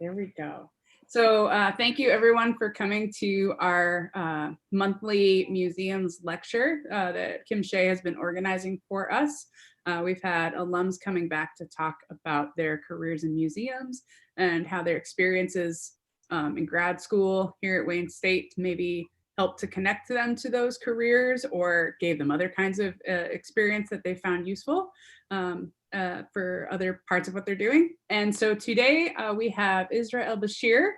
There we go. So thank you everyone for coming to our monthly museums lecture that Kim Shea has been organizing for us. We've had alums coming back to talk about their careers in museums and how their experiences in grad school here at Wayne State maybe helped to connect them to those careers or gave them other kinds of experience that they found useful. For other parts of what they're doing. And so today we have Isra el-Beshir,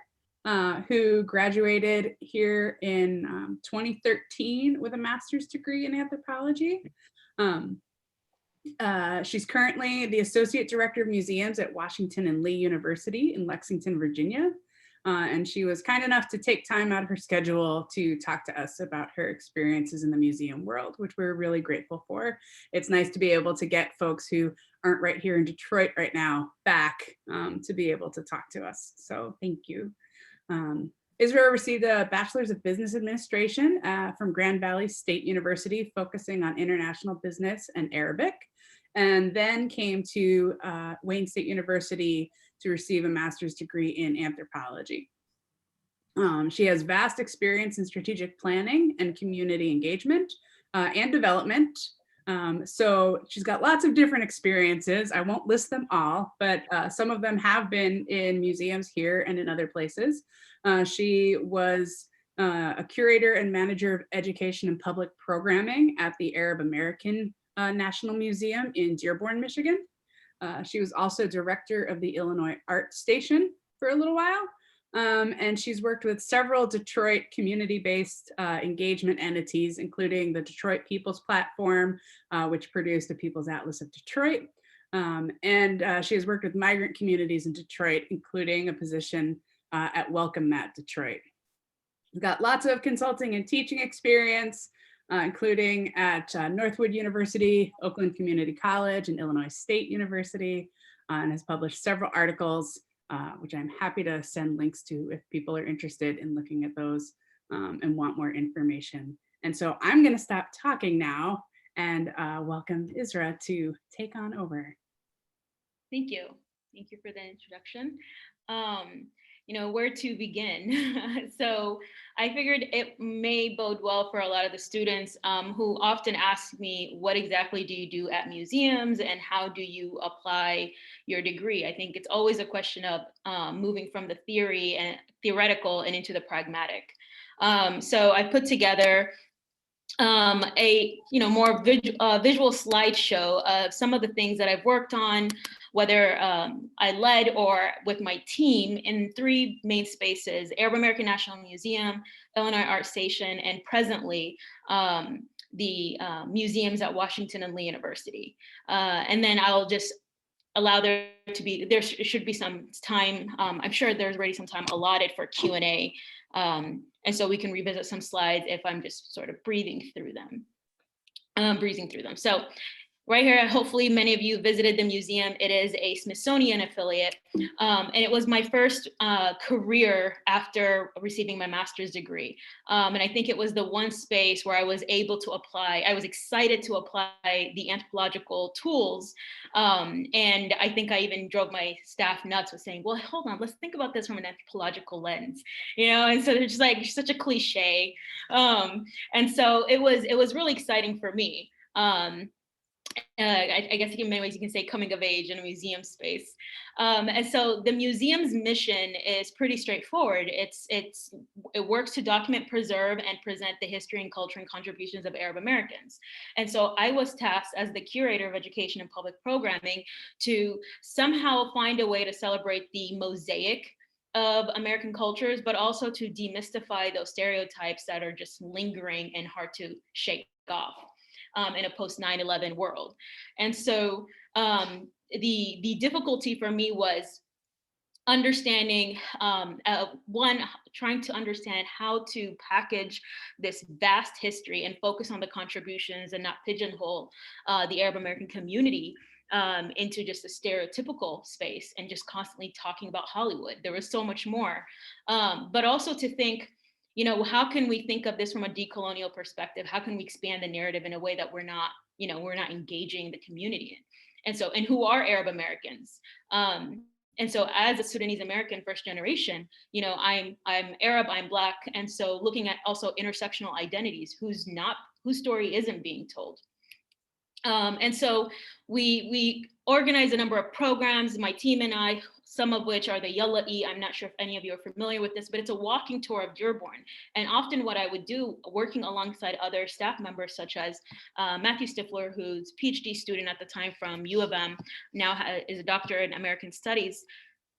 who graduated here in 2013 with a master's degree in anthropology. She's currently the Associate Director of Museums at Washington and Lee University in Lexington, Virginia. And she was kind enough to take time out of her schedule to talk to us about her experiences in the museum world, which we're really grateful for. It's nice to be able to get folks who aren't right here in Detroit right now back to be able to talk to us. So thank you. Isra received a Bachelor's of Business Administration from Grand Valley State University, focusing on international business and Arabic, and then came to Wayne State University to receive a master's degree in anthropology. She has vast experience in strategic planning and community engagement and development. So she's got lots of different experiences. I won't list them all, but some of them have been in museums here and in other places. She was a curator and manager of education and public programming at the Arab American National Museum in Dearborn, Michigan. She was also director of the Illinois Art Station for a little while. And she's worked with several Detroit community-based engagement entities, including the Detroit People's Platform, which produced the People's Atlas of Detroit. And she has worked with migrant communities in Detroit, including a position at Welcome Mat Detroit. She's got lots of consulting and teaching experience, including at Northwood University, Oakland Community College, and Illinois State University, and has published several articles, which I'm happy to send links to if people are interested in looking at those and want more information. And so I'm going to stop talking now and welcome Isra to take on over. Thank you. Thank you for the introduction. Where to begin? So I figured it may bode well for a lot of the students who often ask me, what exactly do you do at museums and how do you apply your degree? I think it's always a question of moving from the theoretical and into the pragmatic. So I put together a more visual slideshow of some of the things that I've worked on, whether I led or with my team in three main spaces: Arab American National Museum, Illinois Art Station, and presently the museums at Washington and Lee University. And then I'll just allow there should be some time. I'm sure there's already some time allotted for Q&A. And so we can revisit some slides if I'm just sort of breezing through them. So right here, hopefully many of you visited the museum. It is a Smithsonian affiliate. And it was my first career after receiving my master's degree. And I think it was the one space where I was able to apply, I was excited to apply the anthropological tools. And I think I even drove my staff nuts with saying, well, hold on, let's think about this from an anthropological lens, and so they're just like such a cliche. And so it was really exciting for me. I guess in many ways you can say coming of age in a museum space. And so the museum's mission is pretty straightforward. It works to document, preserve, and present the history and culture and contributions of Arab Americans. And so I was tasked as the curator of education and public programming to somehow find a way to celebrate the mosaic of American cultures, but also to demystify those stereotypes that are just lingering and hard to shake off in a post 9/11 world. And so the difficulty for me was understanding, trying to understand how to package this vast history and focus on the contributions and not pigeonhole the Arab American community into just a stereotypical space and just constantly talking about Hollywood. There was so much more, but also to think, how can we think of this from a decolonial perspective? How can we expand the narrative in a way that we're not engaging the community in? And who are Arab Americans? And so as a Sudanese American first generation, you know, I'm Arab, I'm Black. And so looking at also intersectional identities, whose story isn't being told. And so we organize a number of programs, my team and I, some of which are the Yalla E. I'm not sure if any of you are familiar with this, but it's a walking tour of Dearborn. And often what I would do, working alongside other staff members, such as Matthew Stifler, who's PhD student at the time from U of M, now is a doctor in American Studies,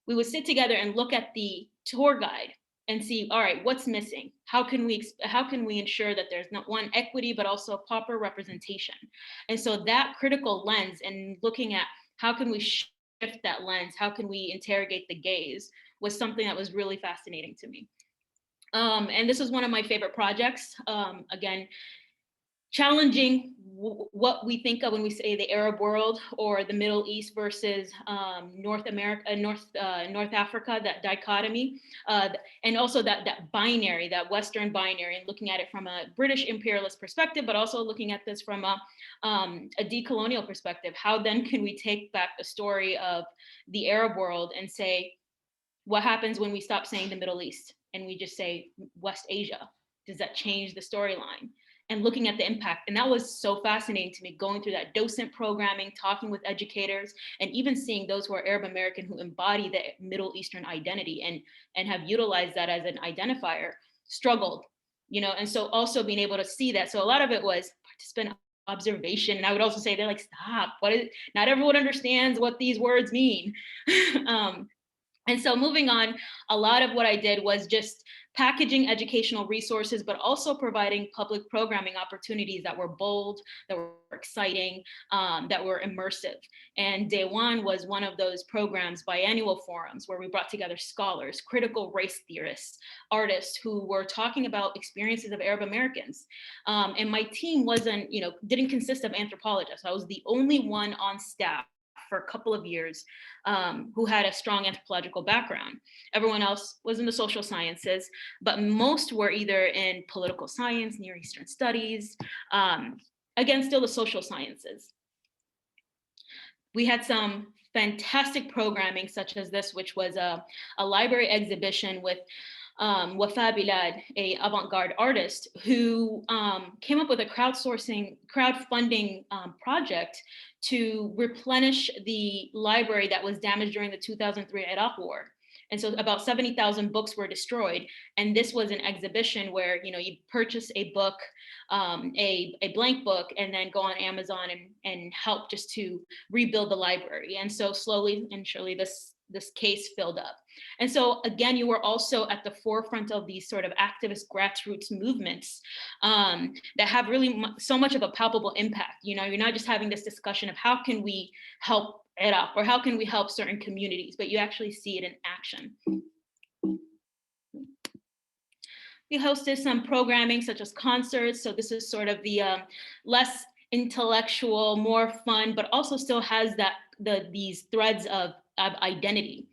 we would sit together and look at the tour guide and see, all right, what's missing? How can we ensure that there's not one equity, but also proper representation? And so that critical lens and looking at how can we shift that lens, how can we interrogate the gaze, was something that was really fascinating to me. And this was one of my favorite projects. Again, challenging what we think of when we say the Arab world or the Middle East versus North America, North Africa, that dichotomy, and also that binary, that Western binary, and looking at it from a British imperialist perspective, but also looking at this from a decolonial perspective. How then can we take back the story of the Arab world and say, what happens when we stop saying the Middle East and we just say West Asia? Does that change the storyline? And looking at the impact. And that was so fascinating to me, going through that docent programming, talking with educators, and even seeing those who are Arab American who embody the Middle Eastern identity and have utilized that as an identifier, struggled, you know, and so also being able to see that. So a lot of it was participant observation. And I would also say, they're like, stop, not everyone understands what these words mean. And so moving on, a lot of what I did was just packaging educational resources, but also providing public programming opportunities that were bold, that were exciting, that were immersive. And Day One was one of those programs, biannual forums, where we brought together scholars, critical race theorists, artists who were talking about experiences of Arab Americans. And my team didn't consist of anthropologists. I was the only one on staff for a couple of years who had a strong anthropological background. Everyone else was in the social sciences, but most were either in political science, Near Eastern studies, again, still the social sciences. We had some fantastic programming such as this, which was a library exhibition with Wafa Bilad, a avant-garde artist who came up with a crowdfunding project to replenish the library that was damaged during the 2003 Iraq War. And so about 70,000 books were destroyed. And this was an exhibition where, you know, you purchase a book, a blank book, and then go on Amazon and help just to rebuild the library. And so slowly and surely this case filled up. And so again, you were also at the forefront of these sort of activist grassroots movements that have really so much of a palpable impact. You know, you're not just having this discussion of how can we help Iraq or how can we help certain communities, but you actually see it in action. We hosted some programming such as concerts. So this is sort of the less intellectual, more fun, but also still has these threads of identity.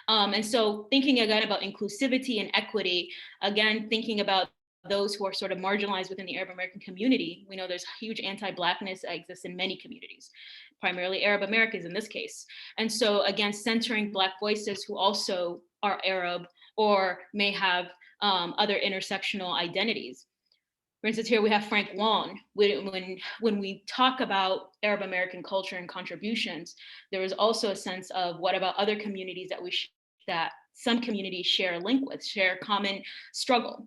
And so thinking again about inclusivity and equity, again, thinking about those who are sort of marginalized within the Arab American community. We know there's huge anti-Blackness that exists in many communities, primarily Arab Americans in this case. And so again, centering Black voices who also are Arab or may have other intersectional identities. For instance, here we have Frank Long. When we talk about Arab American culture and contributions, there is also a sense of what about other communities that some communities share a link with, share a common struggle.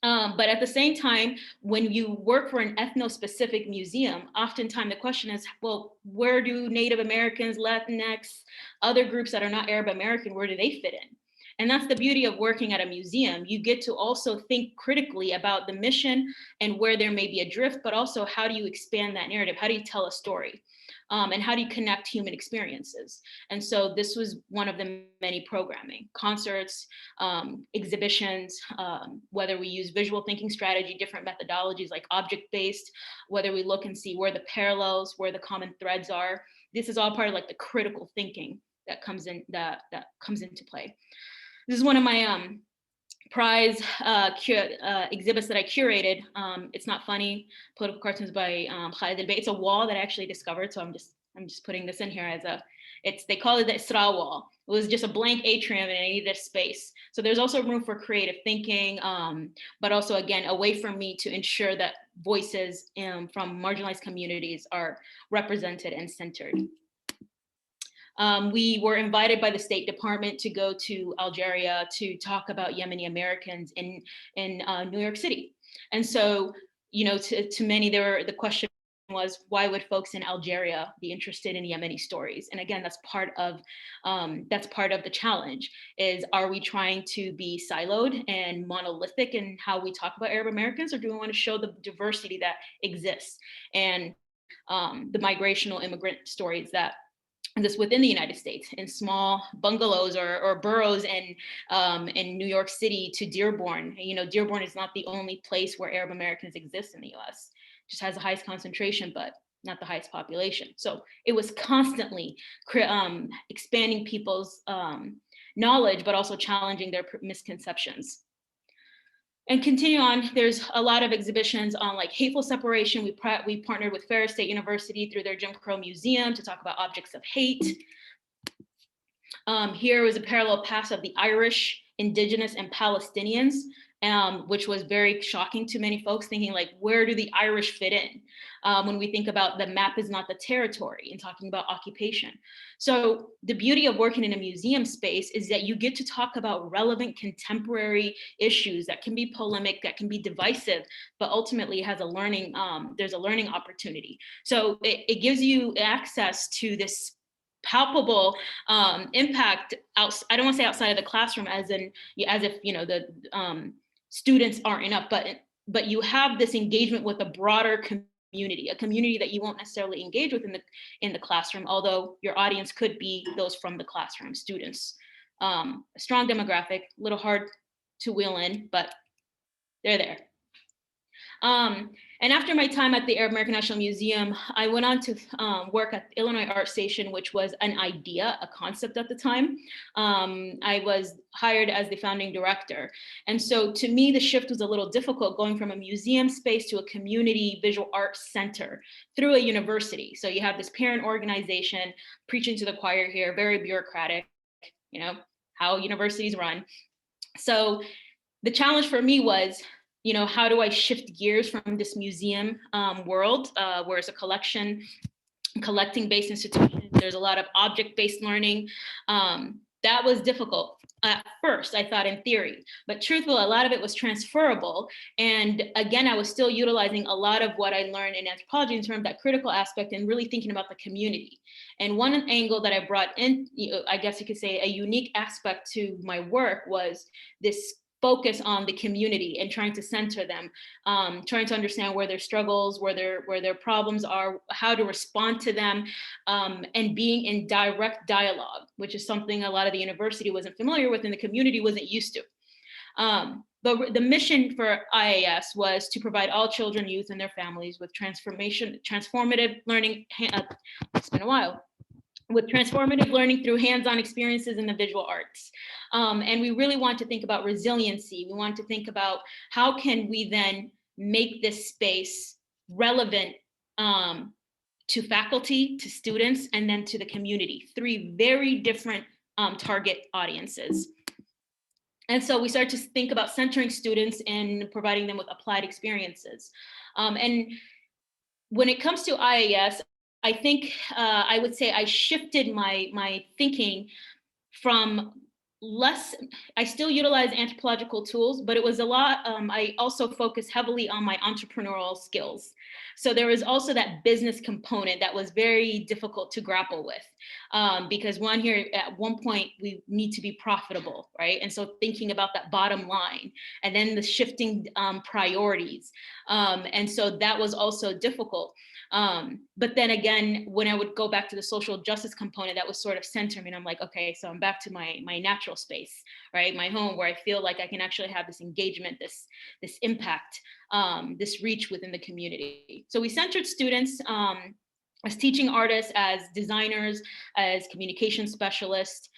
But at the same time, when you work for an ethno-specific museum, oftentimes the question is, well, where do Native Americans, Latinx, other groups that are not Arab American, where do they fit in? And that's the beauty of working at a museum. You get to also think critically about the mission and where there may be a drift, but also how do you expand that narrative? How do you tell a story? And how do you connect human experiences? And so this was one of the many programming, concerts, exhibitions, whether we use visual thinking strategy, different methodologies like object-based, whether we look and see where the parallels, where the common threads are. This is all part of like the critical thinking that comes into play. This is one of my prize exhibits that I curated. It's not funny, political cartoons by Khalid al-Bay. It's a wall that I actually discovered, so I'm just putting this in here as they call it the Isra wall. It was just a blank atrium and I needed a space. So there's also room for creative thinking, but also, again, a way for me to ensure that voices from marginalized communities are represented and centered. We were invited by the State Department to go to Algeria to talk about Yemeni Americans in New York City. And so, to many, the question was, why would folks in Algeria be interested in Yemeni stories? And again, that's part of the challenge. Is, are we trying to be siloed and monolithic in how we talk about Arab Americans, or do we want to show the diversity that exists and the migrational immigrant stories that this within the United States, in small bungalows or boroughs in New York City to Dearborn. Dearborn is not the only place where Arab Americans exist in the US. It just has the highest concentration, but not the highest population. So it was constantly expanding people's knowledge, but also challenging their misconceptions. And continue on, there's a lot of exhibitions on like hateful separation. We partnered with Ferris State University through their Jim Crow Museum to talk about objects of hate. Here was a parallel past of the Irish, Indigenous, and Palestinians, which was very shocking to many folks, thinking like, where do the Irish fit in? When we think about the map is not the territory and talking about occupation. So the beauty of working in a museum space is that you get to talk about relevant contemporary issues that can be polemic, that can be divisive, but ultimately has a learning, there's a learning opportunity. So it gives you access to this palpable impact out. I don't want to say outside of the classroom as if the students aren't enough, but you have this engagement with a broader community, a community that you won't necessarily engage with in the classroom, although your audience could be those from the classroom, students. A strong demographic, a little hard to wheel in, but they're there. And after my time at the Arab American National Museum, I went on to work at Illinois Art Station, which was an idea, a concept at the time. I was hired as the founding director. And so to me, the shift was a little difficult, going from a museum space to a community visual arts center through a university. So you have this parent organization preaching to the choir here, very bureaucratic, how universities run. So the challenge for me was, how do I shift gears from this museum world, where it's a collecting-based institution? There's a lot of object-based learning. That was difficult. At first, I thought in theory, but truthfully, a lot of it was transferable. And again, I was still utilizing a lot of what I learned in anthropology in terms of that critical aspect and really thinking about the community. And one angle that I brought in, I guess you could say a unique aspect to my work, was this focus on the community and trying to center them, trying to understand where their struggles, where their problems are, how to respond to them, and being in direct dialogue, which is something a lot of the university wasn't familiar with and the community wasn't used to. But the mission for IAS was to provide all children, youth, and their families with transformative learning. It's been a while. With transformative learning through hands-on experiences in the visual arts. And we really want to think about resiliency. We want to think about how can we then make this space relevant to faculty, to students, and then to the community. 3 very different target audiences. And so we start to think about centering students and providing them with applied experiences. And when it comes to IAS, I think I would say I shifted my thinking from less, I still utilize anthropological tools, but it was a lot, I also focused heavily on my entrepreneurial skills. So there was also that business component that was very difficult to grapple with, because here at one point we need to be profitable, right? And so thinking about that bottom line and then the shifting priorities. And so that was also difficult. But then again, when I would go back to the social justice component, that was sort of center me. And I'm like, okay, so I'm back to my natural space, right? My home, where I feel like I can actually have this engagement, this impact, this reach within the community. So we centered students as teaching artists, as designers, as communication specialists.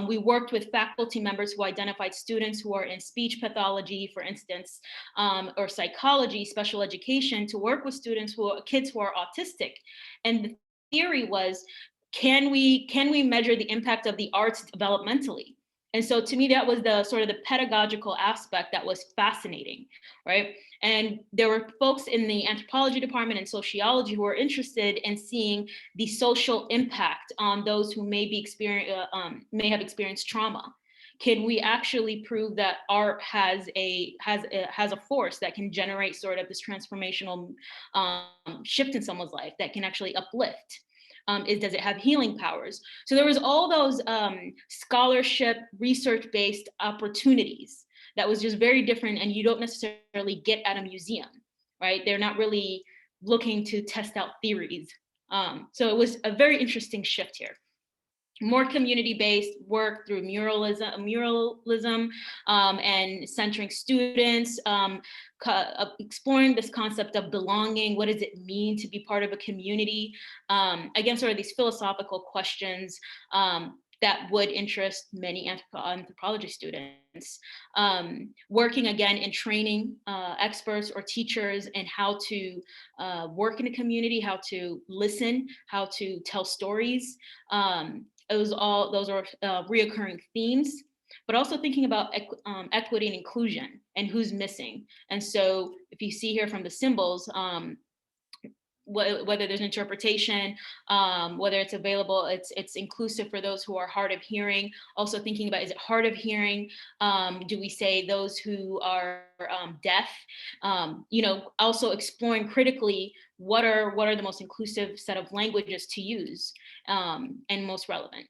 We worked with faculty members who identified students who are in speech pathology, for instance, or psychology, special education, to work with kids who are autistic. And the theory was, can we measure the impact of the arts developmentally? And so to me, that was the sort of the pedagogical aspect that was fascinating, right? And there were folks in the anthropology department and sociology who were interested in seeing the social impact on those who may have experienced trauma. Can we actually prove that art has a force that can generate sort of this transformational shift in someone's life, that can actually uplift? Does it have healing powers? So there was all those scholarship, research-based opportunities that was just very different, and you don't necessarily get at a museum, right? They're not really looking to test out theories. So it was a very interesting shift here. More community-based work through muralism and centering students, exploring this concept of belonging. What does it mean to be part of a community? Again, sort of these philosophical questions that would interest many anthropology students. Working again in training experts or teachers in how to work in a community, how to listen, how to tell stories. Those are reoccurring themes, but also thinking about equity and inclusion and who's missing. And so if you see here from the symbols, whether there's interpretation, whether it's available, it's inclusive for those who are hard of hearing. Also thinking about, is it hard of hearing? Do we say those who are deaf? Also exploring critically what are the most inclusive set of languages to use and most relevant.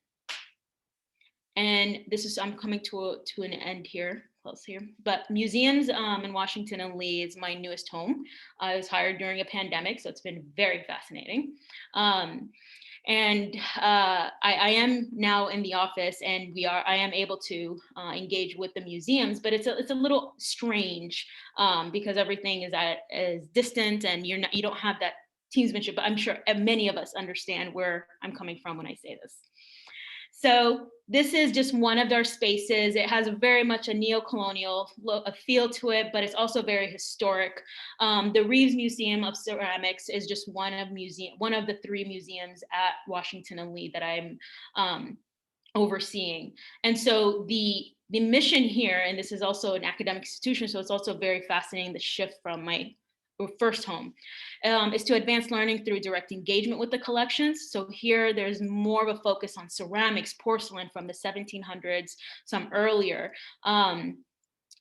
And I'm coming to an end here. Close here, but museums in Washington and Lee is my newest home. I was hired during a pandemic, so it's been very fascinating. I am now in the office, and I am able to engage with the museums, but it's a little strange because everything is distant, and you don't have that teamsmanship. But I'm sure many of us understand where I'm coming from when I say this. So this is just one of their spaces. It has very much a neo-colonial feel to it, but it's also very historic. The Reeves Museum of Ceramics is just one of the 3 museums at Washington and Lee that I'm overseeing. And so the mission here, and this is also an academic institution, so it's also very fascinating, the shift from my first home, is to advance learning through direct engagement with the collections. So here there's more of a focus on ceramics, porcelain from the 1700s, some earlier. And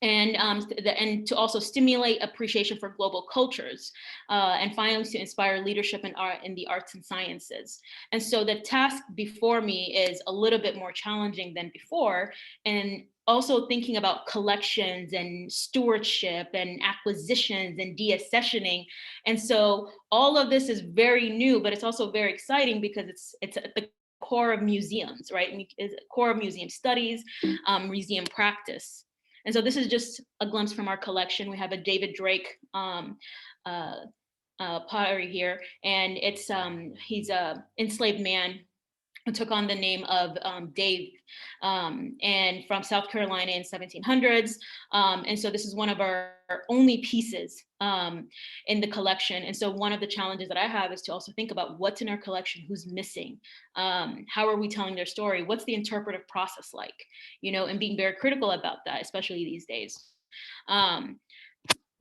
to also stimulate appreciation for global cultures, and finally to inspire leadership in art in the arts and sciences. And so the task before me is a little bit more challenging than before, and also thinking about collections and stewardship and acquisitions and deaccessioning. And so all of this is very new, but it's also very exciting because it's at the core of museums, right? It's core of museum studies, museum practice. And so this is just a glimpse from our collection. We have a David Drake pottery here, and he's a enslaved man who took on the name of Dave, and from South Carolina in 1700s. And so this is one of our only pieces in the collection. And so one of the challenges that I have is to also think about what's in our collection, who's missing, how are we telling their story, what's the interpretive process like, and being very critical about that, especially these days.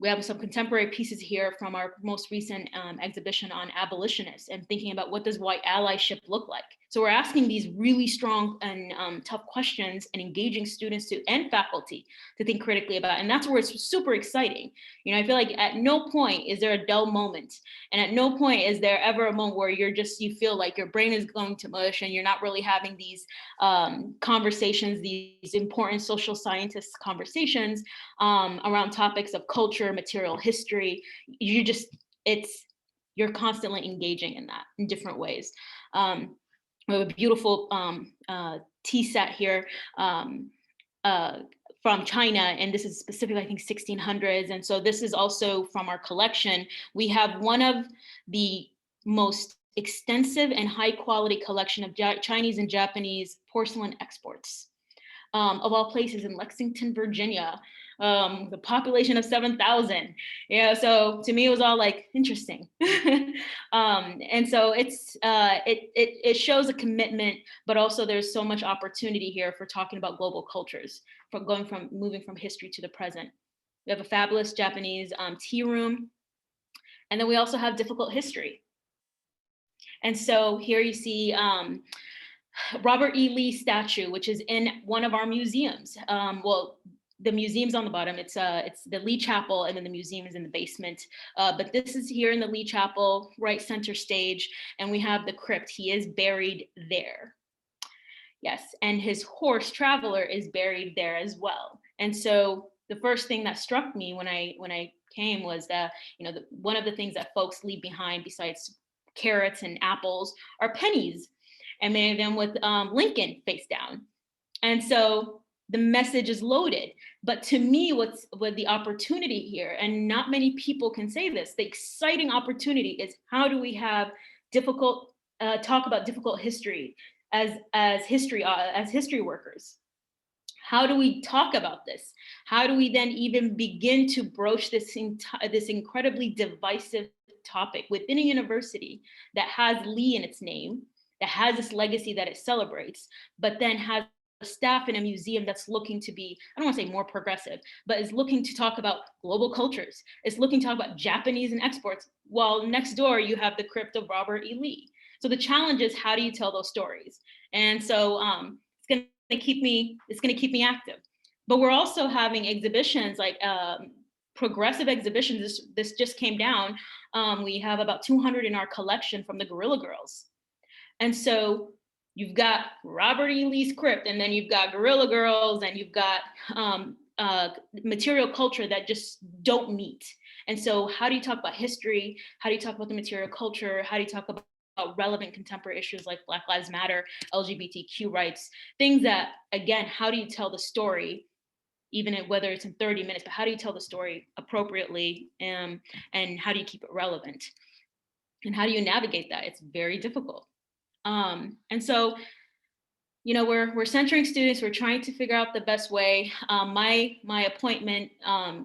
We have some contemporary pieces here from our most recent exhibition on abolitionists, and thinking about what does white allyship look like. So we're asking these really strong and tough questions, and engaging students and faculty to think critically about it. And that's where it's super exciting. I feel like at no point is there a dull moment, and at no point is there ever a moment where you feel like your brain is going to mush and you're not really having these conversations, these important social scientist conversations around topics of culture, material history. You're constantly engaging in that in different ways. We have a beautiful tea set here from China, and this is specifically, I think, 1600s. And so this is also from our collection. We have one of the most extensive and high quality collection of Chinese and Japanese porcelain exports. of all places in Lexington, Virginia, the population of 7,000. Yeah, so to me, it was all like interesting. And so it shows a commitment, but also there's so much opportunity here for talking about global cultures, for moving from history to the present. We have a fabulous Japanese tea room, and then we also have difficult history. And so here you see Robert E. Lee statue, which is in one of our museums. Well, the museum's on the bottom. It's the Lee Chapel, and then the museum is in the basement. But this is here in the Lee Chapel, right center stage, and we have the crypt. He is buried there. Yes, and his horse Traveler is buried there as well. And so the first thing that struck me when I came was that, you know, one of the things that folks leave behind besides carrots and apples are pennies, and many of them with Lincoln face down. And so the message is loaded. But to me, what the opportunity here, and not many people can say this, the exciting opportunity is, how do we have talk about difficult history as history workers? How do we talk about this? How do we then even begin to broach this incredibly divisive topic within a university that has Lee in its name, that has this legacy that it celebrates, but then has staff in a museum that's looking to be, I don't want to say more progressive, but is looking to talk about global cultures. It's looking to talk about Japanese and exports, while next door you have the crypt of Robert E. Lee. So the challenge is, how do you tell those stories? And so it's going to keep me active. But we're also having exhibitions like progressive exhibitions. This just came down. We have about 200 in our collection from the Guerrilla Girls. And so you've got Robert E. Lee's crypt, and then you've got Guerrilla Girls, and you've got material culture that just don't meet. And so how do you talk about history? How do you talk about the material culture? How do you talk about relevant contemporary issues like Black Lives Matter, LGBTQ rights, things that, again, how do you tell the story, even whether it's in 30 minutes, but how do you tell the story appropriately, and how do you keep it relevant? And how do you navigate that? It's very difficult. And so, you know, we're centering students. We're trying to figure out the best way. My appointment,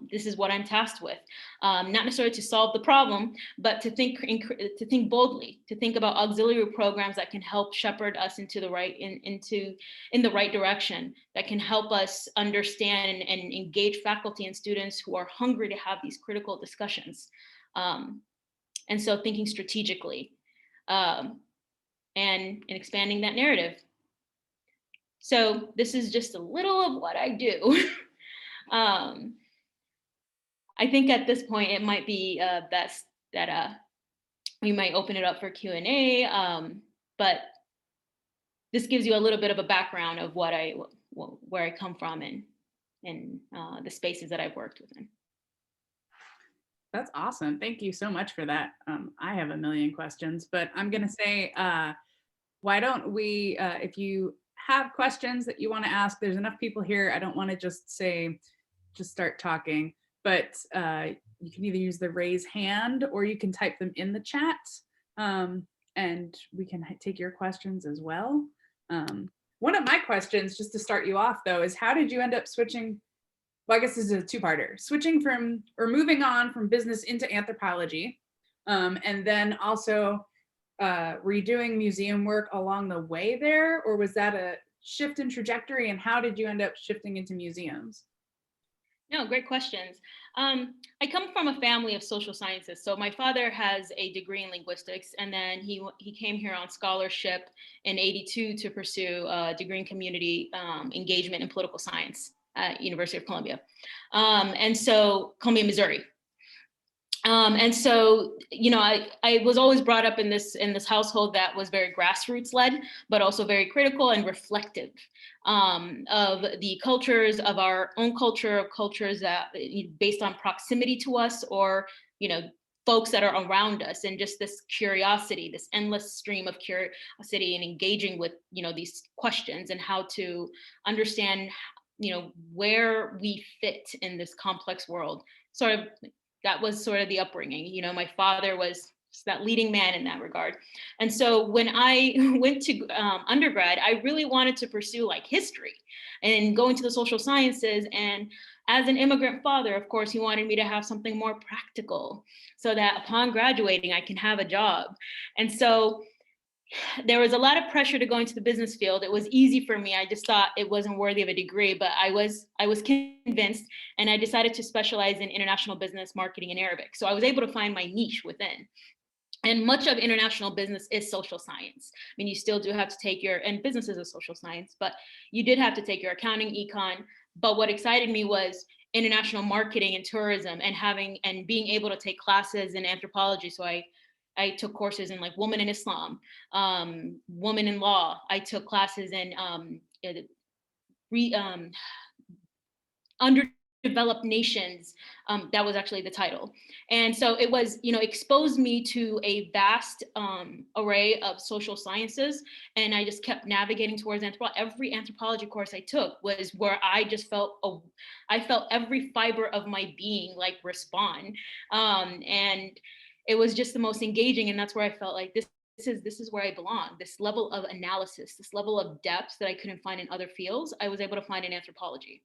this is what I'm tasked with, not necessarily to solve the problem, but to think boldly, to think about auxiliary programs that can help shepherd us into the right in the right direction, that can help us understand and engage faculty and students who are hungry to have these critical discussions. And so thinking strategically, and expanding that narrative. So this is just a little of what I do. I think at this point it might be best that we might open it up for Q&A, but this gives you a little bit of a background of where I come from and the spaces that I've worked within. That's awesome. Thank you so much for that. I have a million questions, but I'm going to say, why don't we, if you have questions that you want to ask, there's enough people here. I don't want to just start talking, but you can either use the raise hand or you can type them in the chat, and we can take your questions as well. One of my questions, just to start you off though, is how did you end up switching? Well, I guess this is a two-parter. Switching from, or moving on from business into anthropology, and then also were you doing museum work along the way there, or was that a shift in trajectory, and how did you end up shifting into museums? No, great questions. I come from a family of social sciences. So my father has a degree in linguistics, and then he came here on scholarship in '82 to pursue a degree in community engagement and political science at University of Columbia. And so Columbia, Missouri. And so, you know, I was always brought up in this household that was very grassroots led, but also very critical and reflective of the cultures, of our own culture, of cultures that based on proximity to us, or, you know, folks that are around us, and just this curiosity, this endless stream of curiosity, and engaging with, you know, these questions and how to understand, you know, where we fit in this complex world. Sort of, that was sort of the upbringing. You know, my father was that leading man in that regard. And so when I went to undergrad, I really wanted to pursue like history and go into the social sciences. And as an immigrant father, of course, he wanted me to have something more practical so that upon graduating, I can have a job. And so there was a lot of pressure to go into the business field. It was easy for me. I just thought it wasn't worthy of a degree, but I was convinced, and I decided to specialize in international business, marketing, and Arabic. So I was able to find my niche within. And much of international business is social science. I mean, you still do have to take and business is a social science, but you did have to take your accounting, econ. But what excited me was international marketing and tourism, and being able to take classes in anthropology. So I took courses in like woman in Islam, woman in law. I took classes in underdeveloped nations. That was actually the title. And so it was, exposed me to a vast array of social sciences. And I just kept navigating towards anthropology. Every anthropology course I took was where I just I felt every fiber of my being like respond. And it was just the most engaging. And that's where I felt like this is where I belong. This level of analysis, this level of depth that I couldn't find in other fields, I was able to find in anthropology.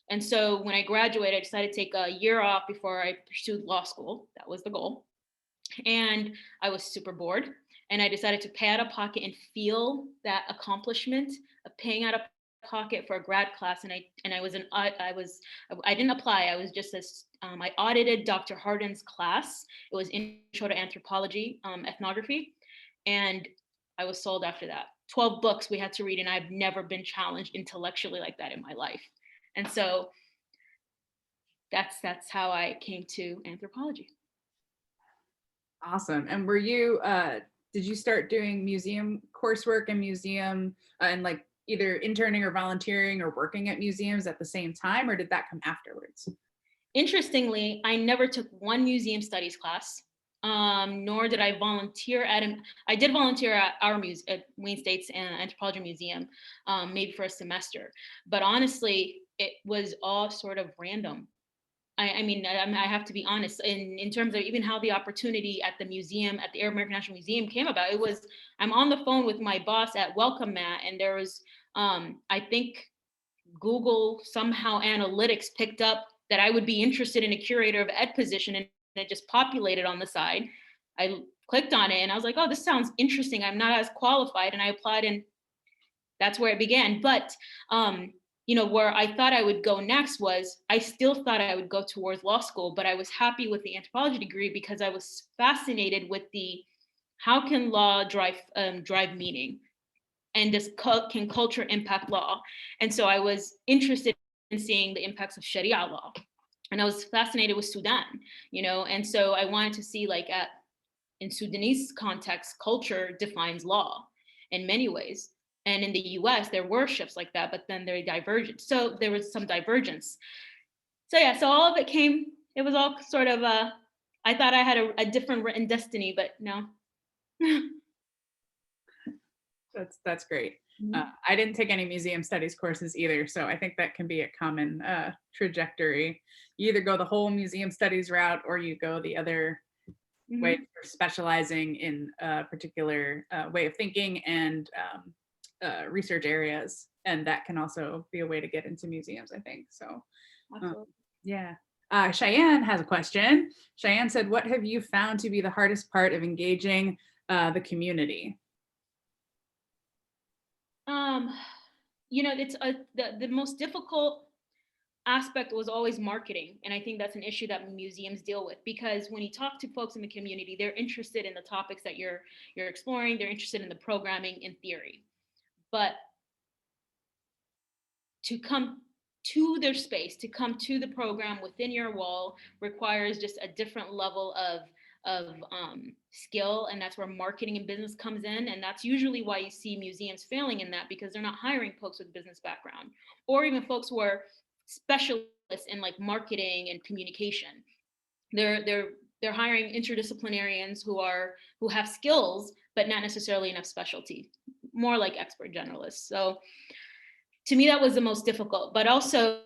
And so when I graduated, I decided to take a year off before I pursued law school. That was the goal. And I was super bored. And I decided to pay out of pocket and feel that accomplishment of paying out of pocket for a grad class. And I didn't apply. I was just I audited Dr. Hardin's class. It was Intro to Anthropology, ethnography. And I was sold after that. 12 books we had to read, and I've never been challenged intellectually like that in my life. And so that's how I came to anthropology. Awesome. And were you, did you start doing museum coursework and museum and like either interning or volunteering or working at museums at the same time, or did that come afterwards? Interestingly, I never took one museum studies class, nor did I volunteer I did volunteer at at Wayne State's Anthropology Museum, maybe for a semester. But honestly, it was all sort of random. I mean, I have to be honest in terms of even how the opportunity at the museum, at the Arab American National Museum came about. It was, I'm on the phone with my boss at Welcome Mat, and there was, I think Google somehow analytics picked up that I would be interested in a curator of ed position, and it just populated on the side. I clicked on it and I was like, oh, this sounds interesting. I'm not as qualified, and I applied, and that's where it began. But where I thought I would go next was, I still thought I would go towards law school, but I was happy with the anthropology degree because I was fascinated with how can law drive meaning, and can culture impact law? And so I was interested in seeing the impacts of Sharia law, and I was fascinated with Sudan, and so I wanted to see in Sudanese context, culture defines law in many ways. And in the US, there were shifts like that, but then they diverged. So there was some divergence. So yeah, so all of it it was all sort of, I thought I had a different written destiny, but no. That's great. I didn't take any museum studies courses either, so I think that can be a common trajectory. You either go the whole museum studies route, or you go the other way, for specializing in a particular way of thinking and research areas, and that can also be a way to get into museums, I think. So yeah. Cheyenne has a question. Cheyenne said, what have you found to be the hardest part of engaging the community? It's the most difficult aspect was always marketing. And I think that's an issue that museums deal with, because when you talk to folks in the community, they're interested in the topics that you're exploring. They're interested in the programming in theory, but to come to their space, to come to the program within your wall, requires just a different level of skill. And that's where marketing and business comes in. And that's usually why you see museums failing in that, because they're not hiring folks with business background, or even folks who are specialists in like marketing and communication. They're hiring interdisciplinarians who have skills, but not necessarily enough specialty, more like expert generalists. So to me, that was the most difficult. But also,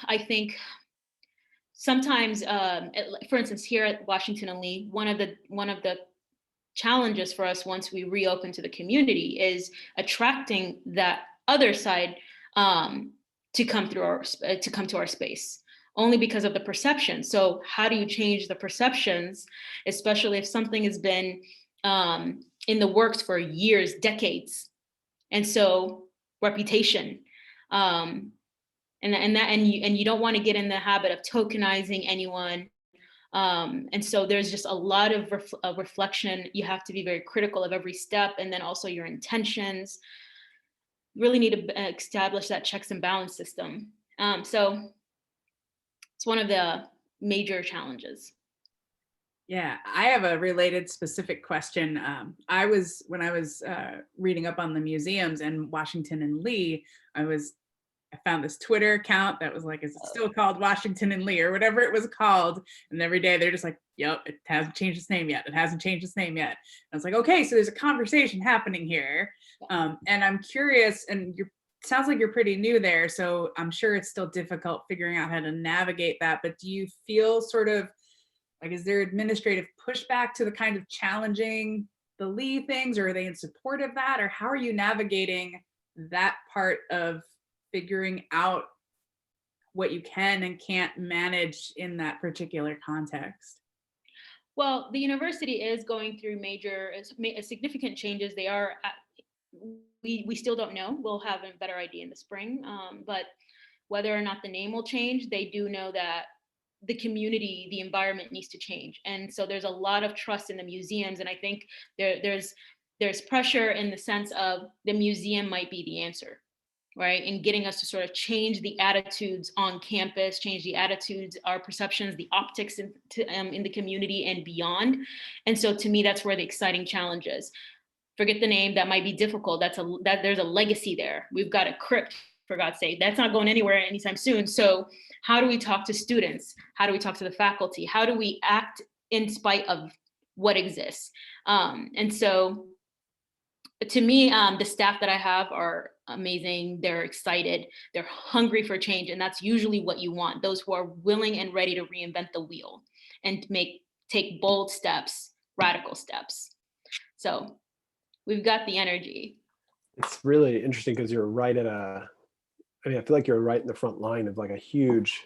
I think sometimes, for instance, here at Washington and Lee, one of the challenges for us once we reopen to the community is attracting that other side to come to our space, only because of the perception. So how do you change the perceptions, especially if something has been in the works for years, decades? And so reputation, and you don't want to get in the habit of tokenizing anyone. And so there's just a lot of reflection. You have to be very critical of every step, and then also your intentions. Really need to establish that checks and balance system. So it's one of the major challenges. Yeah, I have a related specific question. When I was reading up on the museums in Washington and Lee, I found this Twitter account that was like, is it still called Washington and Lee or whatever it was called? And every day they're just like, yep, it hasn't changed its name yet. It hasn't changed its name yet. And I was like, okay, so there's a conversation happening here. And I'm curious, and sounds like you're pretty new there, so I'm sure it's still difficult figuring out how to navigate that. But do you feel sort of like, is there administrative pushback to the kind of challenging the Lee things, or are they in support of that? Or how are you navigating that part of figuring out what you can and can't manage in that particular context? Well, the university is going through significant changes. They are, we still don't know. We'll have a better idea in the spring. But whether or not the name will change, they do know that the community, the environment needs to change. And so there's a lot of trust in the museums. And I think there's pressure in the sense of the museum might be the answer, right? And getting us to sort of change the attitudes on campus, change the attitudes, our perceptions, the optics in the community and beyond. And so to me, that's where the exciting challenge is. Forget the name, that might be difficult. There's a legacy there. We've got a crypt, for God's sake. That's not going anywhere anytime soon. So how do we talk to students? How do we talk to the faculty? How do we act in spite of what exists? And so to me, the staff that I have are amazing. They're excited. They're hungry for change. And that's usually what you want. Those who are willing and ready to reinvent the wheel and take bold steps, radical steps. So we've got the energy. It's really interesting because you're right I feel like you're right in the front line of like a huge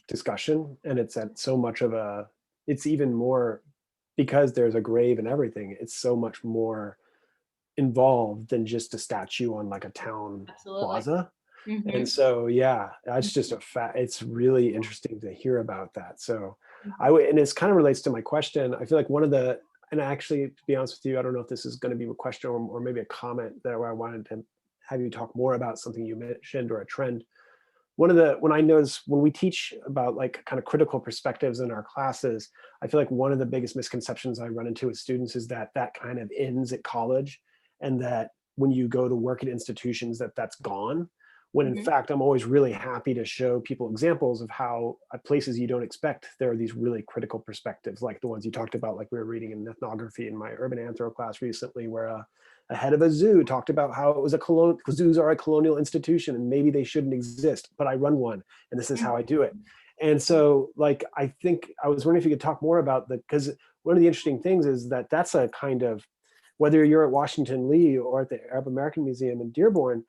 discussion. And it's at so much of it's even more, because there's a grave and everything, it's so much more involved than just a statue on like a town plaza. Mm-hmm. And so, yeah, that's just it's really interesting to hear about that. So and this kind of relates to my question. I feel like and actually, to be honest with you, I don't know if this is going to be a question or maybe a comment where I wanted to have you talk more about something you mentioned or a trend. When I notice when we teach about like kind of critical perspectives in our classes, I feel like one of the biggest misconceptions I run into with students is that kind of ends at college, and that when you go to work at institutions that's gone. When in fact, I'm always really happy to show people examples of how at places you don't expect, there are these really critical perspectives, like the ones you talked about, like we were reading in ethnography in my urban anthro class recently, where a head of a zoo talked about how it was zoos are a colonial institution and maybe they shouldn't exist, but I run one and this is how I do it. And so like, I think I was wondering if you could talk more about because one of the interesting things is that's a kind of, whether you're at Washington Lee or at the Arab American Museum in Dearborn,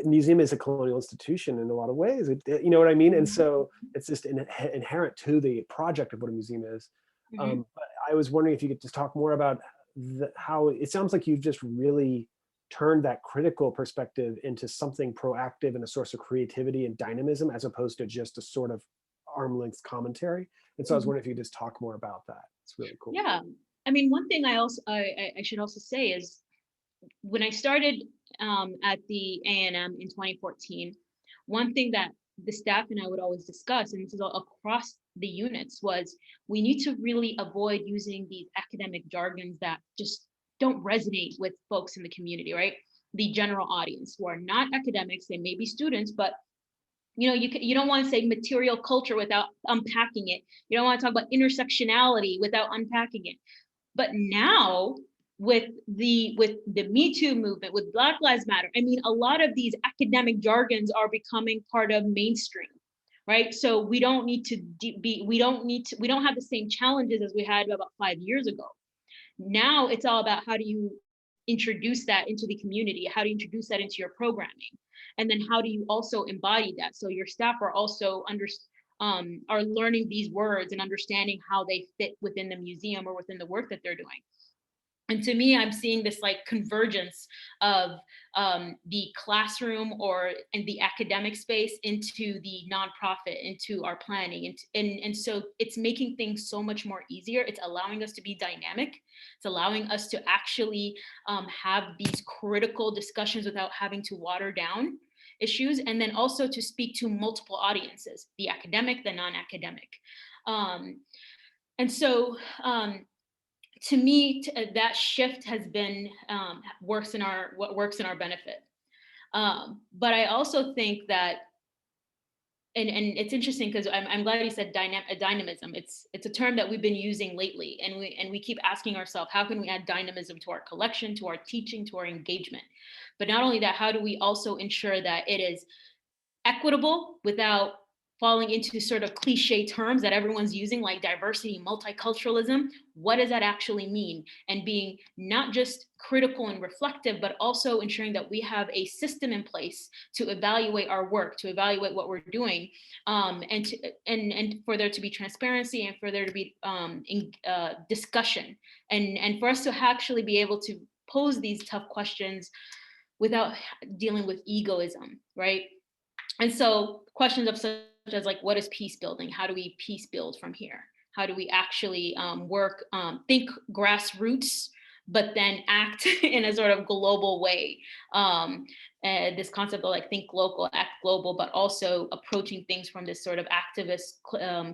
museum is a colonial institution in a lot of ways. You know what I mean? And so it's just inherent to the project of what a museum is. But I was wondering if you could just talk more about how it sounds like you've just really turned that critical perspective into something proactive and a source of creativity and dynamism, as opposed to just a sort of arm's length commentary. And so I was wondering if you could just talk more about that. It's really cool. Yeah. I mean, one thing I should also say is when I started at the A&M in 2014, one thing that the staff and I would always discuss, and this is across the units, was we need to really avoid using these academic jargons that just don't resonate with folks in the community, right? The general audience who are not academics, they may be students, but you don't want to say material culture without unpacking it. You don't want to talk about intersectionality without unpacking it. But now, with the Me Too movement, with Black Lives Matter, I mean, a lot of these academic jargons are becoming part of mainstream, right? So we don't need to we don't have the same challenges as we had about 5 years ago. Now it's all about how do you introduce that into the community? How do you introduce that into your programming? And then how do you also embody that? So your staff are also are learning these words and understanding how they fit within the museum or within the work that they're doing. And to me, I'm seeing this like convergence of the classroom and the academic space into the nonprofit, into our planning. And so it's making things so much more easier. It's allowing us to be dynamic. It's allowing us to actually have these critical discussions without having to water down issues. And then also to speak to multiple audiences, the academic, the non-academic. And so, to me, that shift has been works in our benefit. But I also think that, and it's interesting because I'm glad you said dynamism. It's a term that we've been using lately, and we keep asking ourselves, how can we add dynamism to our collection, to our teaching, to our engagement? But not only that, how do we also ensure that it is equitable without falling into sort of cliche terms that everyone's using, like diversity, multiculturalism? What does that actually mean? And being not just critical and reflective, but also ensuring that we have a system in place to evaluate our work, to evaluate what we're doing, and for there to be transparency and for there to be discussion, and for us to actually be able to pose these tough questions without dealing with egoism, right? And so questions of such as like, what is peace building? How do we peace build from here? How do we actually think grassroots, but then act in a sort of global way? This concept of like think local, act global, but also approaching things from this sort of activist,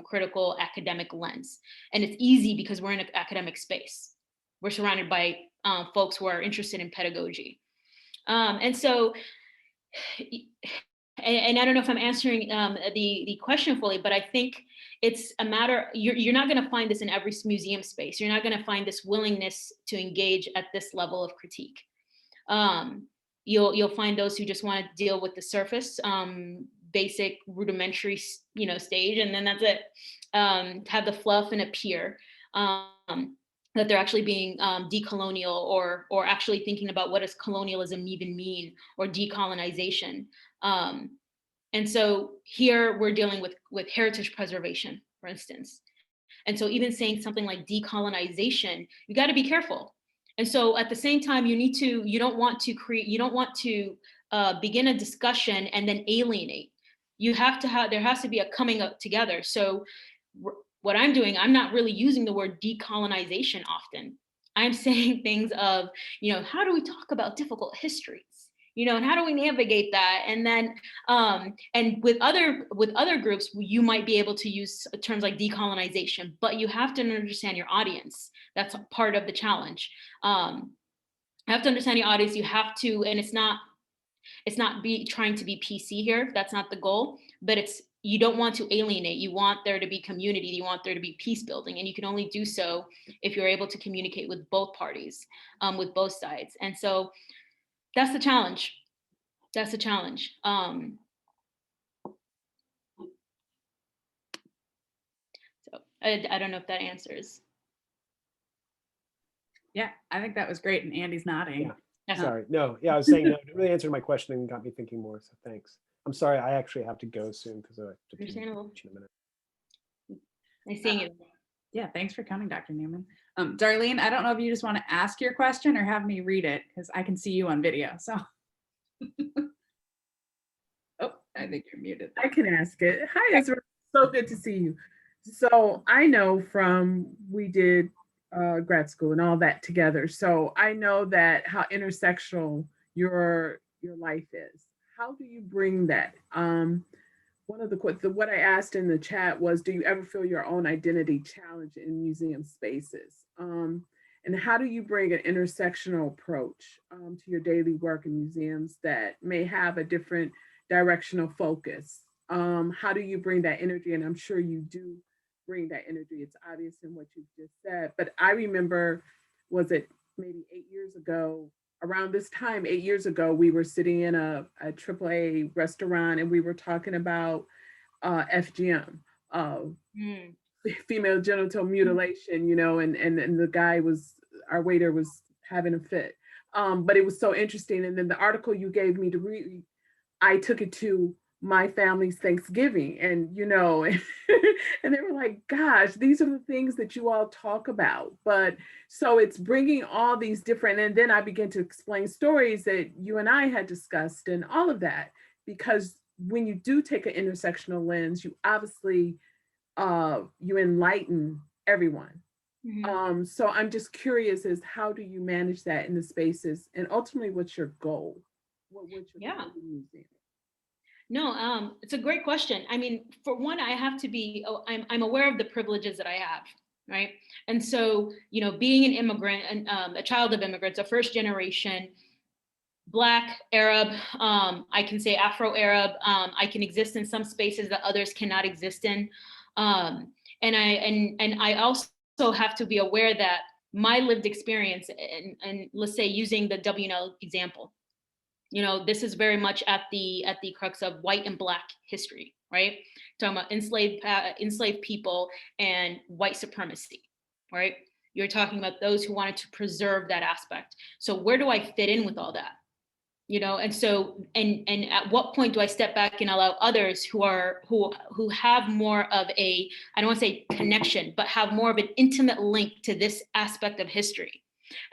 critical academic lens. And it's easy because we're in an academic space. We're surrounded by folks who are interested in pedagogy. And so, and I don't know if I'm answering the question fully, but I think it's a matter, you're not going to find this in every museum space. You're not going to find this willingness to engage at this level of critique. You'll find those who just want to deal with the surface, basic rudimentary, stage, and then that's it. Have the fluff and appear that they're actually being decolonial or actually thinking about what does colonialism even mean, or decolonization. And so here we're dealing with heritage preservation, for instance. And so even saying something like decolonization, you got to be careful. And so at the same time, you don't want to begin a discussion and then alienate. There has to be a coming up together. So what I'm doing, I'm not really using the word decolonization often. I'm saying things of, how do we talk about difficult histories? And how do we navigate that? And then, and with other groups, you might be able to use terms like decolonization, but you have to understand your audience. That's part of the challenge. You have to understand your audience. You have to, and it's not trying to be PC here. That's not the goal, but you don't want to alienate. You want there to be community. You want there to be peace building. And you can only do so if you're able to communicate with both parties, with both sides. And so that's the challenge. That's the challenge. So I don't know if that answers. Yeah, I think that was great. And Andy's nodding. Yeah. Sorry. No, yeah, I was saying no, it really answered my question and got me thinking more. So thanks. I'm sorry, I actually have to go soon because I have to teach in a minute. Nice seeing you. Yeah, thanks for coming, Dr. Newman. Darlene, I don't know if you just want to ask your question or have me read it, because I can see you on video. So, oh, I think you're muted. I can ask it. Hi, Isra. So good to see you. So I know we did grad school and all that together. So I know that how intersectional your life is. How do you bring that? One of what I asked in the chat was, do you ever feel your own identity challenged in museum spaces? And how do you bring an intersectional approach to your daily work in museums that may have a different directional focus? How do you bring that energy? And I'm sure you do bring that energy. It's obvious in what you just said. But I remember, was it maybe 8 years ago, around this time, 8 years ago, we were sitting in a AAA restaurant and we were talking about FGM, female genital mutilation, and the guy our waiter was having a fit. But it was so interesting. And then the article you gave me to read, I took it to my family's Thanksgiving, and and they were like, gosh, these are the things that you all talk about. But so it's bringing all these different, and then I began to explain stories that you and I had discussed and all of that, because when you do take an intersectional lens, you obviously you enlighten everyone. So I'm just curious, is how do you manage that in the spaces, and ultimately what's your goal? What's your goal in the museum? No, it's a great question. I mean, for one, I have to be, I'm aware of the privileges that I have, right? And so, being an immigrant and a child of immigrants, a first generation, Black, Arab, I can say Afro-Arab, I can exist in some spaces that others cannot exist in. And I also have to be aware that my lived experience, and let's say using the WNL example, this is very much at the crux of white and Black history, right? Talking about enslaved people and white supremacy, right? You're talking about those who wanted to preserve that aspect. So where do I fit in with all that? And so, and at what point do I step back and allow others who have more of I don't want to say connection, but have more of an intimate link to this aspect of history?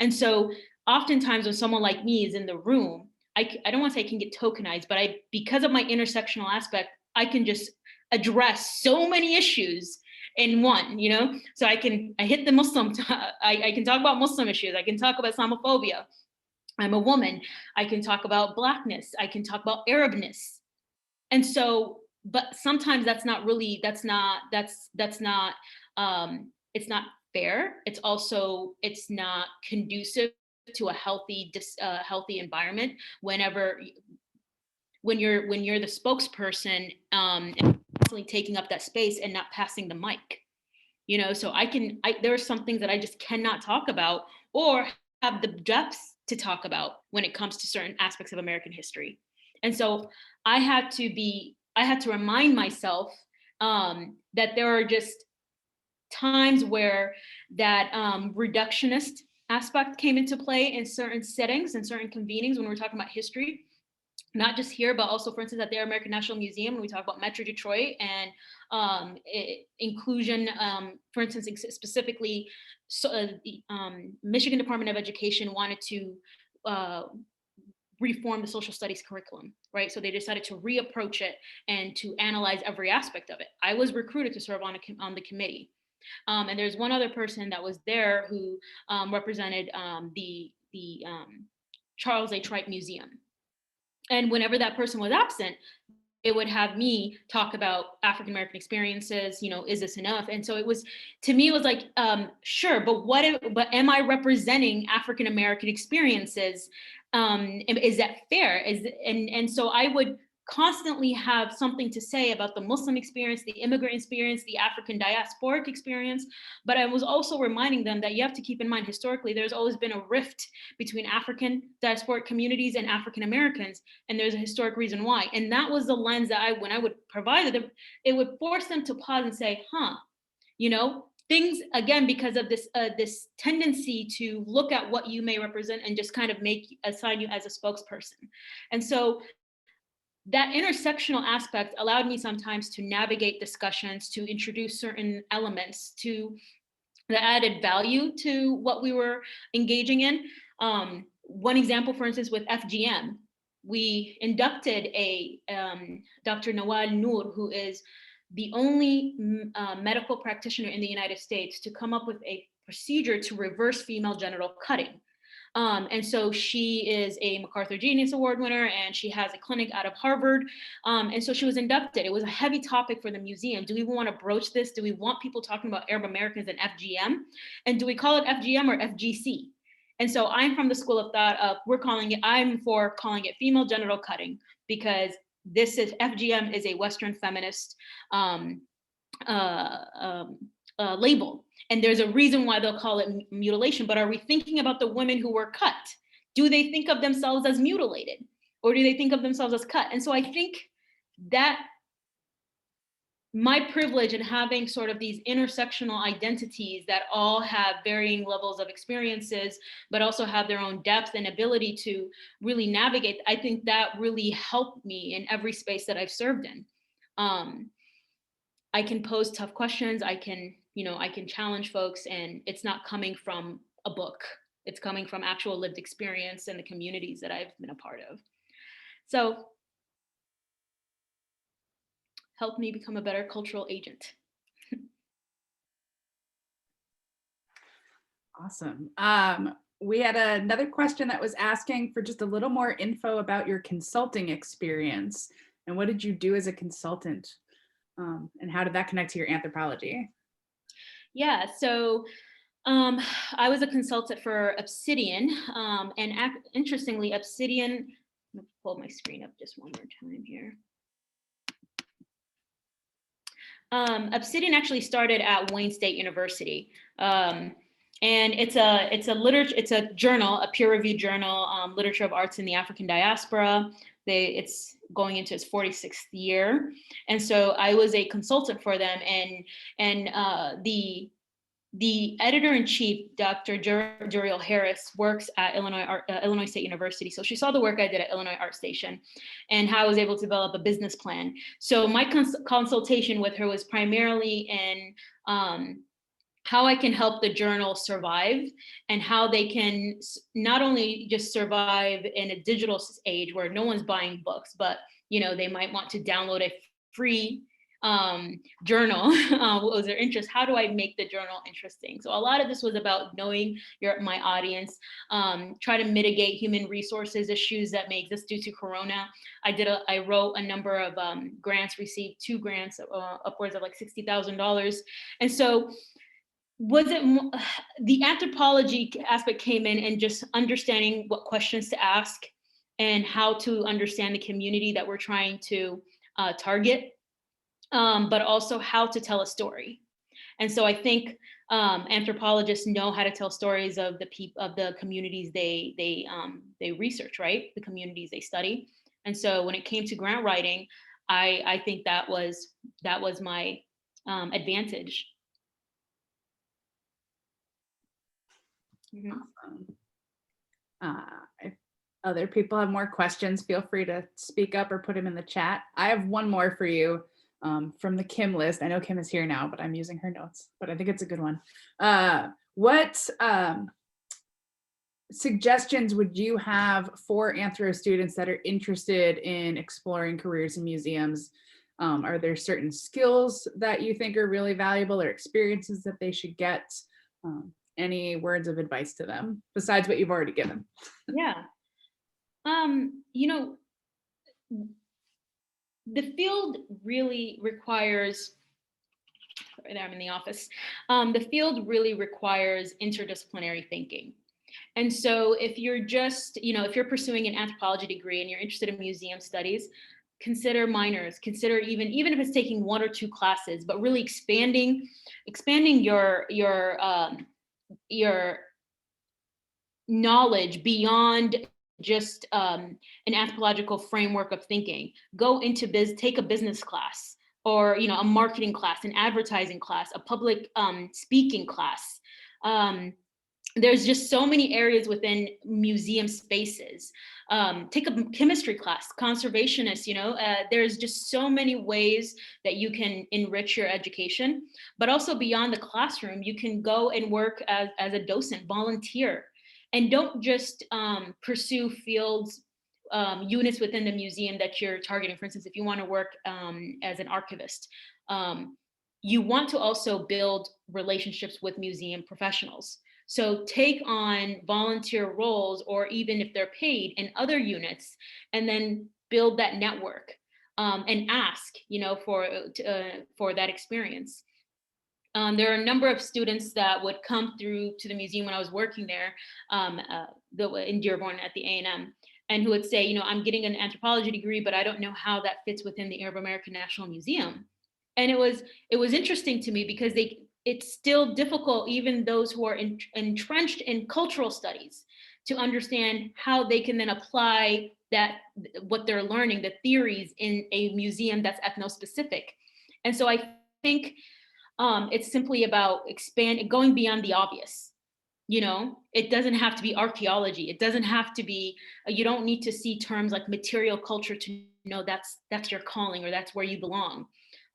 And so oftentimes when someone like me is in the room, I don't want to say I can get tokenized, but because of my intersectional aspect, I can just address so many issues in one, so I hit the Muslim, I can talk about Muslim issues. I can talk about Islamophobia. I'm a woman. I can talk about Blackness. I can talk about Arabness. And so, but sometimes it's not fair. It's not conducive to a healthy environment when you're the spokesperson and constantly taking up that space and not passing the mic. So there are some things that I just cannot talk about or have the depths to talk about when it comes to certain aspects of American history. And so I had to remind myself that there are just times where that reductionist aspect came into play in certain settings and certain convenings when we're talking about history, not just here, but also, for instance, at the American National Museum, when we talk about Metro Detroit and inclusion, for instance, specifically, Michigan Department of Education wanted to reform the social studies curriculum, right? So they decided to reapproach it and to analyze every aspect of it. I was recruited to serve on the committee. And there's one other person that was there who represented the Charles A. Tripe Museum. And whenever that person was absent, it would have me talk about African-American experiences, is this enough? And so to me, it was like, sure, but am I representing African-American experiences? Is that fair? And so I would constantly have something to say about the Muslim experience, the immigrant experience, the African diasporic experience. But I was also reminding them that you have to keep in mind, historically, there's always been a rift between African diasporic communities and African Americans. And there's a historic reason why. And that was the lens that when I would provide them, it would force them to pause and say, things, again, because of this tendency to look at what you may represent and just kind of assign you as a spokesperson. And so that intersectional aspect allowed me sometimes to navigate discussions, to introduce certain elements to the added value to what we were engaging in. One example, for instance, with FGM, we inducted Dr. Nawal Noor, who is the only medical practitioner in the United States to come up with a procedure to reverse female genital cutting. And so she is a MacArthur Genius Award winner, and she has a clinic out of Harvard. And so she was inducted. It was a heavy topic for the museum. Do we want to broach this? Do we want people talking about Arab Americans and FGM? And do we call it FGM or FGC? And so I'm from the school of thought of I'm for calling it female genital cutting, because FGM is a Western feminist label. And there's a reason why they'll call it mutilation, but are we thinking about the women who were cut? Do they think of themselves as mutilated, or do they think of themselves as cut? And so I think that my privilege in having sort of these intersectional identities that all have varying levels of experiences, but also have their own depth and ability to really navigate, I think that really helped me in every space that I've served in. I can pose tough questions. I can challenge folks, and it's not coming from a book. It's coming from actual lived experience and the communities that I've been a part of. So, helped me become a better cultural agent. Awesome. We had another question that was asking for just a little more info about your consulting experience and what did you do as a consultant, and how did that connect to your anthropology? Yeah, so I was a consultant for Obsidian, and interestingly, Obsidian, let me pull my screen up just one more time here. Obsidian actually started at Wayne State University. And it's a journal, a peer-reviewed journal, Literature of Arts in the African Diaspora. It's going into its 46th year. And so I was a consultant for them, and the editor-in-chief, Dr. Juriel Harris, works at Illinois State University. So she saw the work I did at Illinois Art Station and how I was able to develop a business plan. So my consultation with her was primarily in how I can help the journal survive and how they can not only just survive in a digital age where no one's buying books, but they might want to download a free journal. What was their interest? How do I make the journal interesting? So a lot of this was about knowing my audience, try to mitigate human resources issues that may exist due to Corona. I wrote a number of grants, received 2 grants, upwards of like $60,000. And so the anthropology aspect came in and just understanding what questions to ask and how to understand the community that we're trying to target. But also how to tell a story. And so I think anthropologists know how to tell stories of the communities they research, right? The communities they study. And so when it came to grant writing, I think that was my advantage. Mm-hmm. If other people have more questions, feel free to speak up or put them in the chat. I have one more for you. From the Kim list. I know Kim is here now, but I'm using her notes, but I think it's a good one. What suggestions would you have for Anthro students that are interested in exploring careers in museums? Are there certain skills that you think are really valuable or experiences that they should get? Any words of advice to them besides what you've already given? Yeah. The field really requires, I'm in the office, the field really requires interdisciplinary thinking. And so if you're just, if you're pursuing an anthropology degree and you're interested in museum studies, consider minors, consider even if it's taking 1 or 2 classes, but really expanding your knowledge beyond just an anthropological framework of thinking. Go into take a business class, or a marketing class, an advertising class, a public speaking class. There's just so many areas within museum spaces. Take a chemistry class, conservationist, there's just so many ways that you can enrich your education, but also beyond the classroom, you can go and work as a docent, volunteer. And don't just pursue fields, units within the museum that you're targeting. For instance, if you want to work as an archivist, you want to also build relationships with museum professionals. So take on volunteer roles, or even if they're paid, in other units, and then build that network and ask, for that experience. There are a number of students that would come through to the museum when I was working there in Dearborn at the A&M, and who would say, I'm getting an anthropology degree, but I don't know how that fits within the Arab American National Museum. And it was interesting to me because it's still difficult, even those who are entrenched in cultural studies, to understand how they can then apply what they're learning, the theories, in a museum that's ethno-specific. And so I think it's simply about going beyond the obvious. You know, it doesn't have to be archaeology. It doesn't have to be, you don't need to see terms like material culture to know that's your calling or that's where you belong.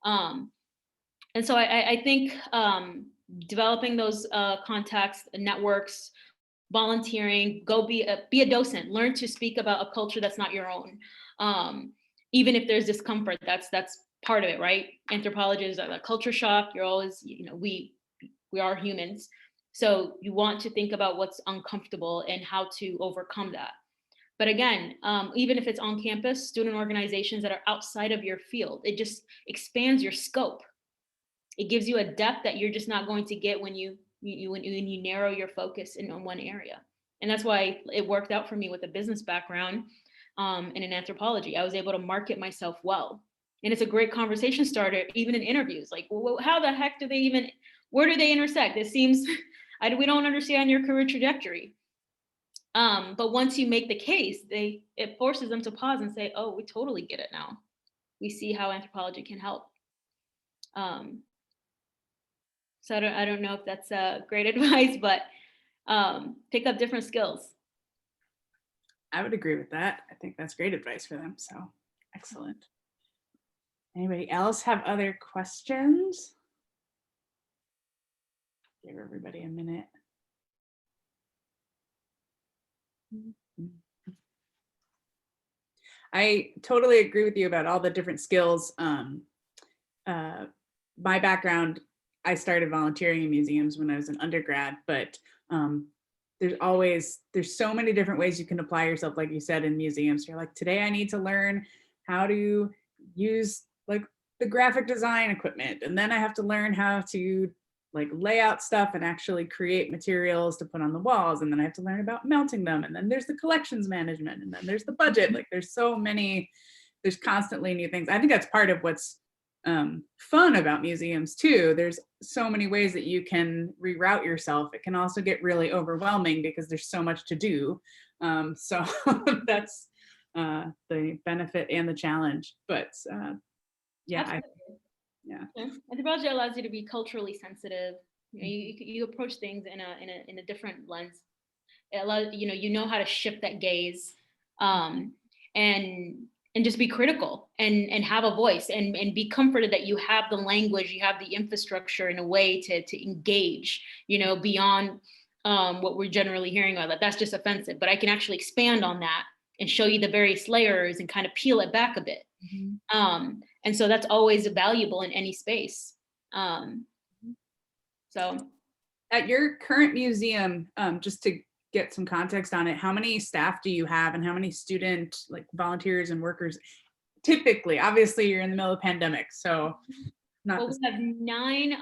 And so I think developing those contacts, networks, volunteering, go be a docent, learn to speak about a culture that's not your own. Even if there's discomfort, that's part of it, right? Anthropology is a culture shock. You're always, you know, we are humans. So you want to think about what's uncomfortable and how to overcome that. But again, even if it's on campus, student organizations that are outside of your field, it just expands your scope. It gives you a depth that you're just not going to get when you narrow your focus in on one area. And that's why it worked out for me with a business background and in anthropology. I was able to market myself well. And it's a great conversation starter, even in interviews. Like, well, how the heck where do they intersect? It seems, we don't understand your career trajectory. But once you make the case, it forces them to pause and say, oh, we totally get it now. We see how anthropology can help. So I don't know if that's great advice, but pick up different skills. I would agree with that. I think that's great advice for them. So excellent. Anybody else have other questions? Give everybody a minute. I totally agree with you about all the different skills. My background, I started volunteering in museums when I was an undergrad, but there's so many different ways you can apply yourself, like you said, in museums. You're like, today I need to learn how to use like the graphic design equipment, and then I have to learn how to like lay out stuff and actually create materials to put on the walls, and then I have to learn about mounting them, and then there's the collections management, and then there's the budget. Like there's constantly new things. I think that's part of what's fun about museums too. There's so many ways that you can reroute yourself. It can also get really overwhelming because there's so much to do. So that's the benefit and the challenge. But yeah, Anthropology allows you to be culturally sensitive. You know, you approach things in a different lens. It allows you know how to shift that gaze, and just be critical and have a voice and be comforted that you have the language, you have the infrastructure in a way to engage, beyond what we're generally hearing about. That's just offensive, but I can actually expand on that and show you the various layers and kind of peel it back a bit. Mm-hmm. And so that's always valuable in any space. So at your current museum, just to get some context on it, how many staff do you have and how many student volunteers and workers typically? Obviously you're in the middle of the pandemic, so we have 9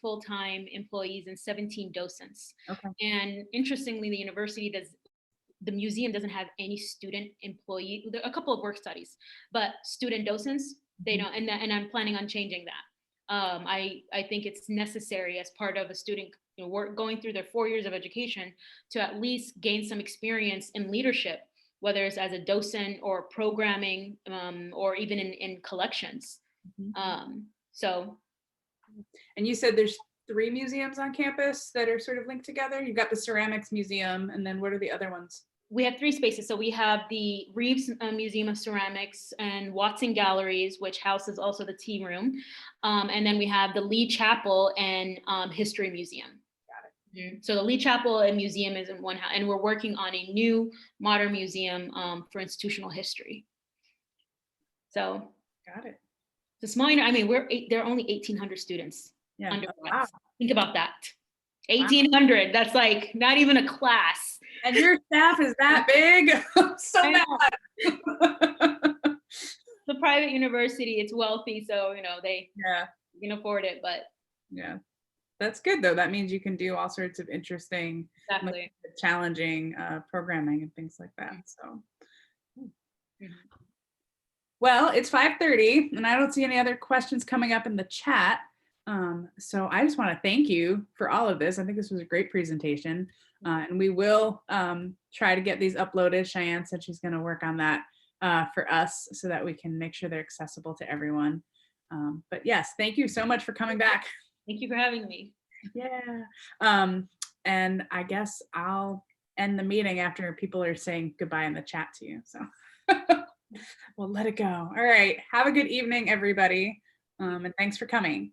full-time employees and 17 docents. Okay. And interestingly, the museum doesn't have any student employee. There are a couple of work studies, but student docents, they don't, and I'm planning on changing that. I think it's necessary as part of a student going through their 4 years of education to at least gain some experience in leadership, whether it's as a docent or programming, or even in collections. Mm-hmm. And you said there's 3 museums on campus that are sort of linked together. You've got the ceramics museum, and then what are the other ones? We have 3 spaces. So we have the Reeves Museum of Ceramics and Watson Galleries, which houses also the tea room. And then we have the Lee Chapel and History Museum. Got it. Mm-hmm. So the Lee Chapel and Museum is in one house, and we're working on a new modern museum for institutional history. So got it. It's small. I mean, there are only 1,800 students. Yeah. Wow. Think about that. 1,800. Wow. That's like not even a class. And your staff is that big? So mad. The private university, it's wealthy, so they can afford it. But yeah, that's good though. That means you can do all sorts of interesting, exactly, challenging programming and things like that. So, well, it's 5:30, and I don't see any other questions coming up in the chat. So I just want to thank you for all of this. I think this was a great presentation. And we will try to get these uploaded. Cheyenne said she's going to work on that for us so that we can make sure they're accessible to everyone. But yes, thank you so much for coming back. Thank you for having me. Yeah. And I guess I'll end the meeting after people are saying goodbye in the chat to you. So we'll let it go. All right. Have a good evening, everybody. And thanks for coming.